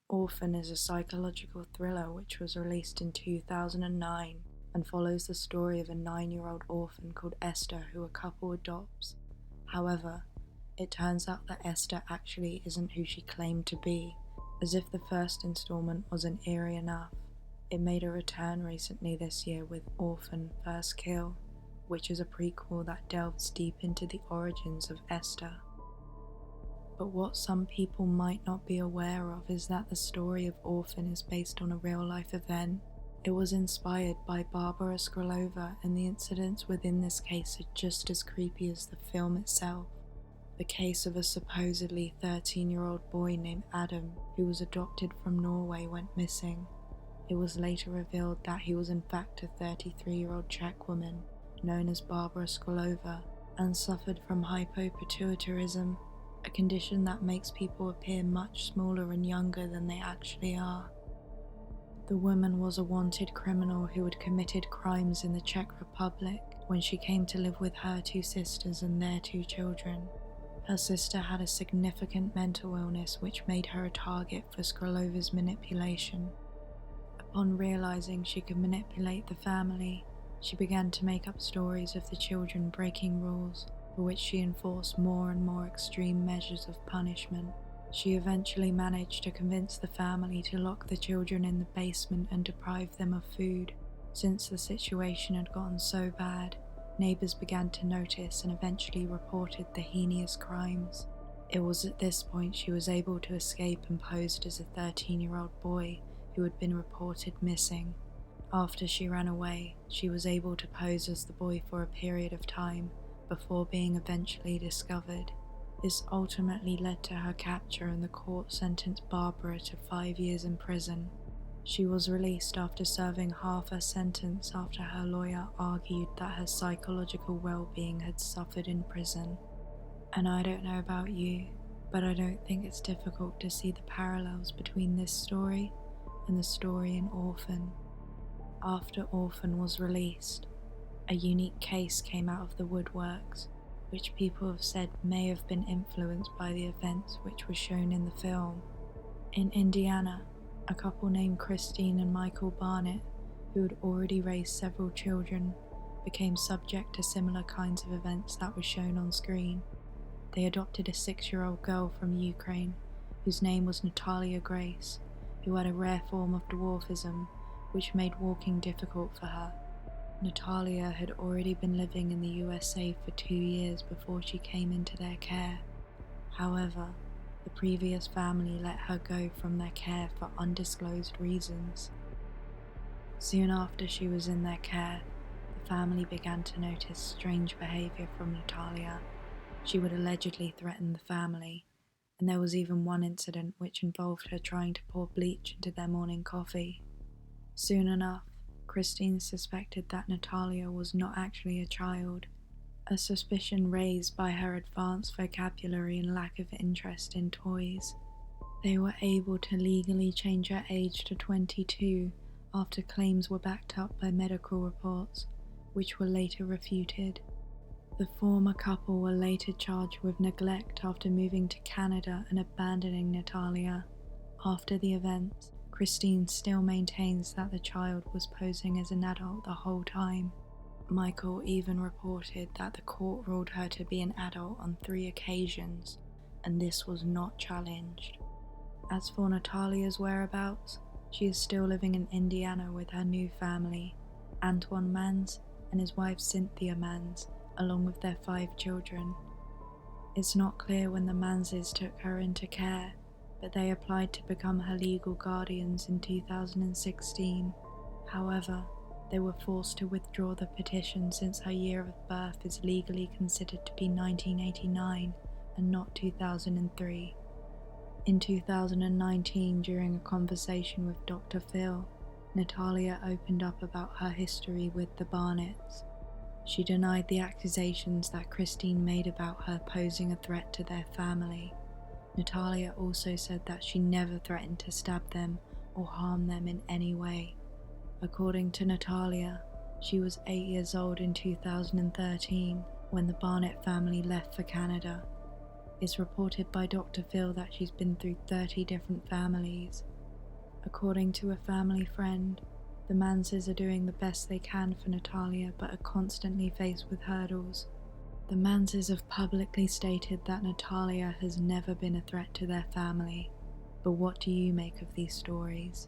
Orphan is a psychological thriller which was released in 2009 and follows the story of a 9-year-old orphan called Esther who a couple adopts. However, it turns out that Esther actually isn't who she claimed to be. As if the first installment wasn't eerie enough, it made a return recently this year with Orphan First Kill, which is a prequel that delves deep into the origins of Esther. But what some people might not be aware of is that the story of Orphan is based on a real-life event. It was inspired by Barbara Skrylova, and the incidents within this case are just as creepy as the film itself. The case of a supposedly 13-year-old boy named Adam, who was adopted from Norway, went missing. It was later revealed that he was in fact a 33-year-old Czech woman, known as Barbara Skrylova, and suffered from hypopituitarism, a condition that makes people appear much smaller and younger than they actually are. The woman was a wanted criminal who had committed crimes in the Czech Republic when she came to live with her 2 sisters and their 2 children. Her sister had a significant mental illness which made her a target for Skrylova's manipulation. Upon realizing she could manipulate the family, she began to make up stories of the children breaking rules, for which she enforced more and more extreme measures of punishment. She eventually managed to convince the family to lock the children in the basement and deprive them of food. Since the situation had gotten so bad, neighbors began to notice and eventually reported the heinous crimes. It was at this point she was able to escape and posed as a 13-year-old boy who had been reported missing. After she ran away, she was able to pose as the boy for a period of time before being eventually discovered. This ultimately led to her capture, and the court sentenced Barbara to 5 years in prison. She was released after serving half her sentence after her lawyer argued that her psychological well-being had suffered in prison. And I don't know about you, but I don't think it's difficult to see the parallels between this story and the story in Orphan. After Orphan was released, a unique case came out of the woodworks, which people have said may have been influenced by the events which were shown in the film. In Indiana, a couple named Christine and Michael Barnett, who had already raised several children, became subject to similar kinds of events that were shown on screen. They adopted a 6-year-old girl from Ukraine, whose name was Natalia Grace, who had a rare form of dwarfism, which made walking difficult for her. Natalia had already been living in the USA for 2 years before she came into their care. However, the previous family let her go from their care for undisclosed reasons. Soon after she was in their care, the family began to notice strange behavior from Natalia. She would allegedly threaten the family, and there was even one incident which involved her trying to pour bleach into their morning coffee. Soon enough, Christine suspected that Natalia was not actually a child, a suspicion raised by her advanced vocabulary and lack of interest in toys. They were able to legally change her age to 22 after claims were backed up by medical reports, which were later refuted. The former couple were later charged with neglect after moving to Canada and abandoning Natalia. After the events, Christine still maintains that the child was posing as an adult the whole time. Michael even reported that the court ruled her to be an adult on 3 occasions, and this was not challenged. As for Natalia's whereabouts, she is still living in Indiana with her new family, Antoine Mans and his wife Cynthia Mans, along with their 5 children. It's not clear when the Manses took her into care, but they applied to become her legal guardians in 2016. However, they were forced to withdraw the petition since her year of birth is legally considered to be 1989 and not 2003. In 2019, during a conversation with Dr. Phil, Natalia opened up about her history with the Barnetts. She denied the accusations that Christine made about her posing a threat to their family. Natalia also said that she never threatened to stab them or harm them in any way. According to Natalia, she was 8 years old in 2013 when the Barnett family left for Canada. It's reported by Dr. Phil that she's been through 30 different families, According to a family friend, the Manses are doing the best they can for Natalia but are constantly faced with hurdles. The Manses have publicly stated that Natalia has never been a threat to their family, but what do you make of these stories?